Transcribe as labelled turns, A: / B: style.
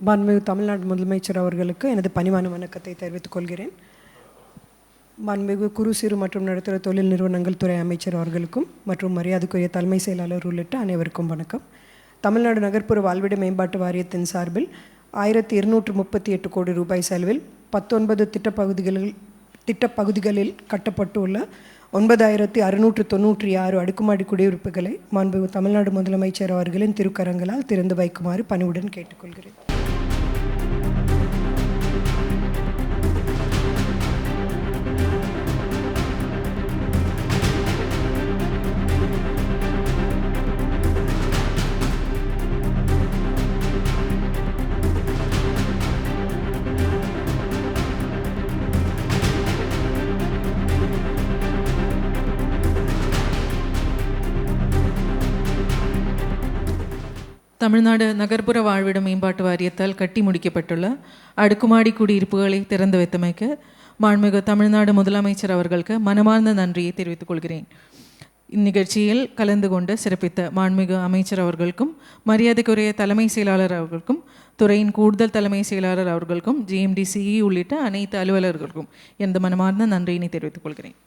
A: மாண்புமிகு தமிழ்நாடு முதலமைச்சர் அவர்களுக்கு எனது பணிவான வணக்கத்தை தெரிவித்துக் கொள்கிறேன். மாண்புமிகு குறு சிறு மற்றும் நடுத்தர தொழில் நிறுவனங்கள் துறை அமைச்சர் அவர்களுக்கும் மற்றும் மரியாதைக்குரிய தலைமை செயலாளர் உள்ளிட்ட அனைவருக்கும் வணக்கம். தமிழ்நாடு நகர்ப்புற வாழ்விட மேம்பாட்டு வாரியத்தின் சார்பில் 1238 கோடி ரூபாய் செலவில் 19 திட்டப்பகுதிகளில் கட்டப்பட்டுள்ள 9696 அடுக்குமாடி குடியிருப்புகளை மாண்புமிகு தமிழ்நாடு முதலமைச்சர் அவர்களின் திருக்கரங்களால் திறந்து வைக்குமாறு பணிவுடன் கேட்டுக்கொள்கிறேன்.
B: தமிழ்நாடு நகர்ப்புற வாழ்விட மேம்பாட்டு வாரியத்தால் கட்டி முடிக்கப்பட்டுள்ள அடுக்குமாடி குடியிருப்புகளை திறந்து வைத்தமைக்கு மாண்புமிகு தமிழ்நாடு முதலமைச்சர் அவர்களுக்கு மனமார்ந்த நன்றியை தெரிவித்துக் கொள்கிறேன். இந்நிகழ்ச்சியில் கலந்து கொண்டு சிறப்பித்த மாண்புமிகு அமைச்சர் அவர்களுக்கும் மரியாதைக்குரிய தலைமை செயலாளர் அவர்களுக்கும் துறையின் கூடுதல் தலைமை செயலாளர் அவர்களுக்கும் GMDCE உள்ளிட்ட அனைத்து அலுவலர்களுக்கும் எனது மனமார்ந்த நன்றியினை தெரிவித்துக் கொள்கிறேன்.